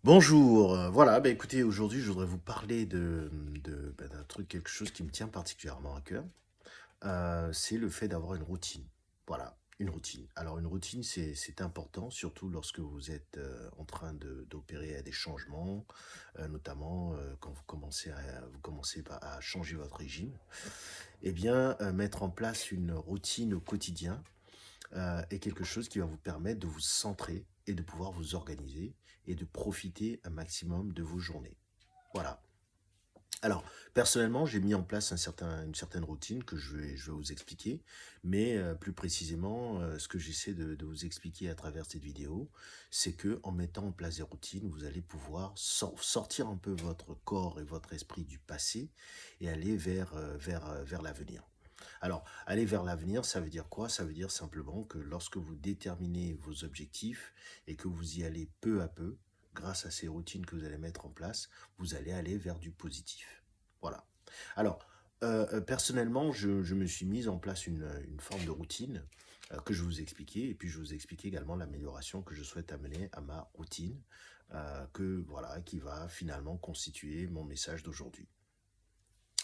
Bonjour, voilà, bah, écoutez, aujourd'hui, je voudrais vous parler d'un truc, quelque chose qui me tient particulièrement à cœur. C'est le fait d'avoir une routine. Voilà, une routine. Alors une routine, c'est important, surtout lorsque vous êtes, en train d'opérer à des changements, notamment, quand vous commencez à changer votre régime. Eh bien, mettre en place une routine au quotidien, est quelque chose qui va vous permettre de vous centrer et de pouvoir vous organiser et de profiter un maximum de vos journées. Voilà. Alors, personnellement, j'ai mis en place une certaine routine que je vais vous expliquer, mais plus précisément, ce que j'essaie de vous expliquer à travers cette vidéo, c'est que en mettant en place des routines, vous allez pouvoir sortir un peu votre corps et votre esprit du passé et aller vers l'avenir. Alors, aller vers l'avenir, ça veut dire quoi? Ça veut dire simplement que lorsque vous déterminez vos objectifs et que vous y allez peu à peu, grâce à ces routines que vous allez mettre en place, vous allez aller vers du positif. Voilà. Alors, personnellement, je me suis mise en place une forme de routine que je vais vous expliquer, et puis je vais vous expliquer également l'amélioration que je souhaite amener à ma routine, voilà, qui va finalement constituer mon message d'aujourd'hui.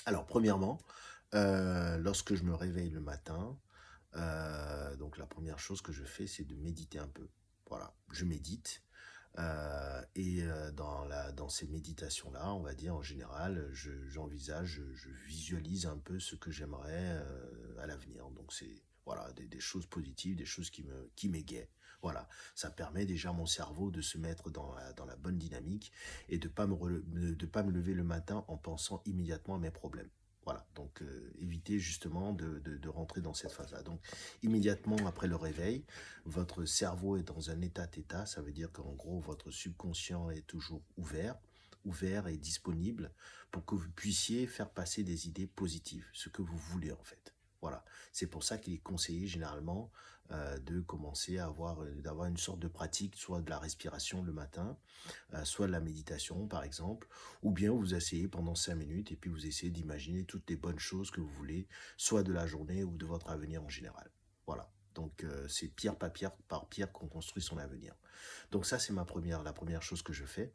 Alors, premièrement, lorsque je me réveille le matin, donc la première chose que je fais, c'est de méditer un peu. Voilà, je médite. Et dans ces méditations-là, on va dire en général, j'envisage, je visualise un peu ce que j'aimerais à l'avenir. Donc c'est voilà des choses positives, des choses qui m'égaient. Voilà, ça permet déjà à mon cerveau de se mettre dans la bonne dynamique et de pas me lever le matin en pensant immédiatement à mes problèmes. Voilà, donc éviter justement de rentrer dans cette phase-là. Donc immédiatement après le réveil, votre cerveau est dans un état θ, ça veut dire qu'en gros, votre subconscient est toujours ouvert et disponible pour que vous puissiez faire passer des idées positives, ce que vous voulez en fait. Voilà, c'est pour ça qu'il est conseillé généralement de commencer d'avoir une sorte de pratique, soit de la respiration le matin, soit de la méditation par exemple, ou bien vous asseyez pendant 5 minutes et puis vous essayez d'imaginer toutes les bonnes choses que vous voulez, soit de la journée ou de votre avenir en général. Voilà. Donc c'est pierre par pierre qu'on construit son avenir. Donc ça c'est la première chose que je fais.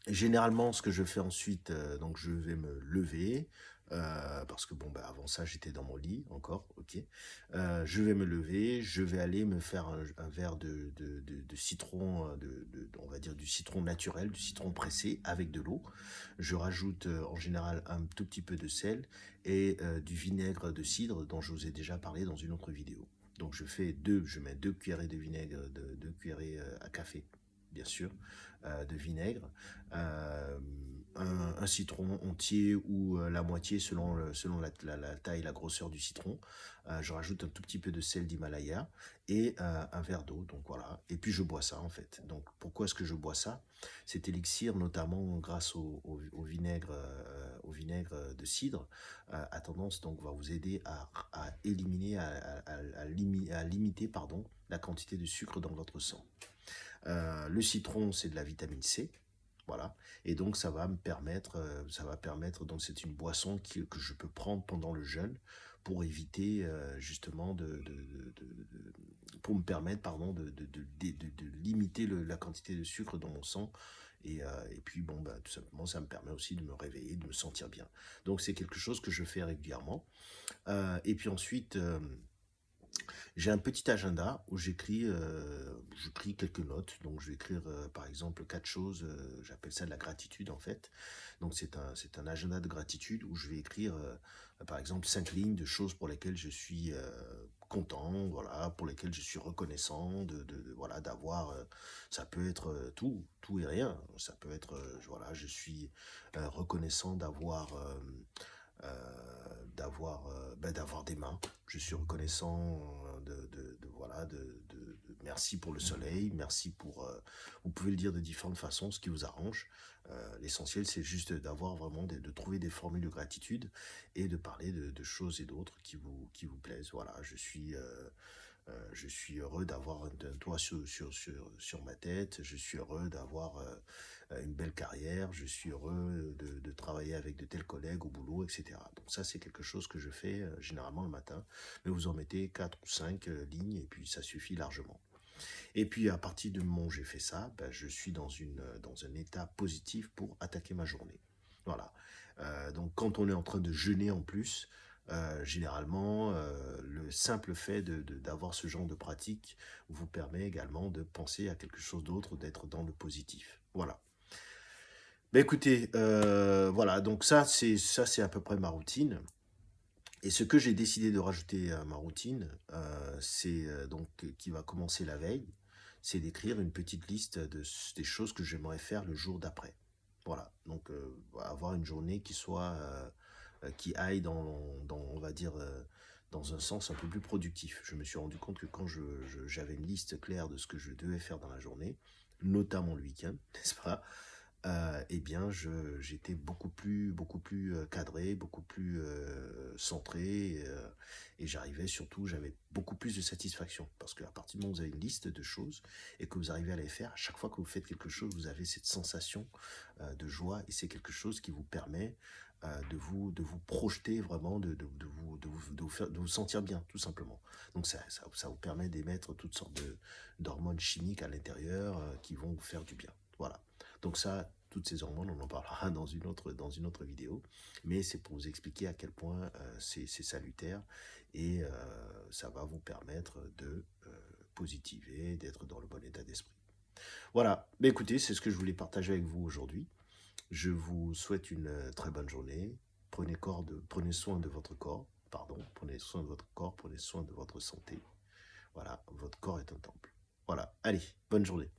Généralement, ce que je fais ensuite, donc je vais me lever, parce que bon, bah, avant ça, j'étais dans mon lit encore, ok. Je vais me lever, je vais aller me faire un verre de citron, on va dire du citron naturel, du citron pressé avec de l'eau. Je rajoute en général un tout petit peu de sel et du vinaigre de cidre dont je vous ai déjà parlé dans une autre vidéo. Donc je mets 2 cuillerées de vinaigre, 2 cuillerées à café, bien sûr, de vinaigre, euh, un citron entier ou la moitié selon la taille et la grosseur du citron. Je rajoute un tout petit peu de sel d'Himalaya et un verre d'eau. Donc voilà. Et puis je bois ça en fait. Donc pourquoi est-ce que je bois ça? Cet élixir, notamment grâce au vinaigre de cidre, a tendance donc va vous aider à éliminer, à limiter pardon, la quantité de sucre dans votre sang. Le citron, c'est de la vitamine C. Voilà. Et donc, ça va permettre, donc c'est une boisson que je peux prendre pendant le jeûne pour éviter justement pour me permettre, pardon, de limiter la quantité de sucre dans mon sang. Et puis, bon, bah, tout simplement, ça me permet aussi de me réveiller, de me sentir bien. Donc, c'est quelque chose que je fais régulièrement. Et puis ensuite, j'ai un petit agenda où j'écris quelques notes. Donc, je vais écrire, par exemple, 4 choses. J'appelle ça de la gratitude, en fait. Donc, c'est un agenda de gratitude où je vais écrire, par exemple, 5 lignes de choses pour lesquelles je suis content, voilà, pour lesquelles je suis reconnaissant, voilà, d'avoir. Ça peut être tout et rien. Ça peut être, voilà, je suis reconnaissant d'avoir des mains. Je suis reconnaissant voilà, merci pour le soleil, merci pour, vous pouvez le dire de différentes façons, ce qui vous arrange. L'essentiel, c'est juste d'avoir vraiment, de trouver des formules de gratitude et de parler de choses et d'autres qui vous plaisent. Voilà, je suis heureux d'avoir un toit sur ma tête. Je suis heureux d'avoir une belle carrière. Je suis heureux de travailler avec de tels collègues au boulot, etc. Donc ça, c'est quelque chose que je fais généralement le matin. Mais vous en mettez 4 ou 5 lignes et puis ça suffit largement. Et puis à partir du moment où j'ai fait ça, ben, je suis dans un état positif pour attaquer ma journée. Voilà. Donc quand on est en train de jeûner en plus, généralement, le simple fait d'avoir ce genre de pratique vous permet également de penser à quelque chose d'autre, d'être dans le positif. Voilà. Ben écoutez, voilà, donc ça c'est à peu près ma routine. Et ce que j'ai décidé de rajouter à ma routine, c'est donc qui va commencer la veille, c'est d'écrire une petite liste des choses que j'aimerais faire le jour d'après. Voilà, donc avoir une journée qui soit, qui aille on va dire, dans un sens un peu plus productif. Je me suis rendu compte que quand j'avais une liste claire de ce que je devais faire dans la journée, notamment le week-end, n'est-ce pas? Eh bien, j'étais beaucoup plus cadré, beaucoup plus centré, et j'arrivais surtout, j'avais beaucoup plus de satisfaction. Parce qu'à partir du moment où vous avez une liste de choses et que vous arrivez à les faire, à chaque fois que vous faites quelque chose, vous avez cette sensation de joie et c'est quelque chose qui vous permet de vous projeter vraiment, de vous sentir bien, tout simplement. Donc ça vous permet d'émettre toutes sortes d'hormones chimiques à l'intérieur qui vont vous faire du bien. Voilà. Donc ça, toutes ces hormones, on en parlera dans une autre vidéo, mais c'est pour vous expliquer à quel point c'est salutaire et ça va vous permettre de positiver, d'être dans le bon état d'esprit. Voilà, mais écoutez, c'est ce que je voulais partager avec vous aujourd'hui. Je vous souhaite une très bonne journée. Prenez soin de votre corps, pardon, prenez soin de votre corps, prenez soin de votre santé. Voilà, votre corps est un temple. Voilà, allez, bonne journée.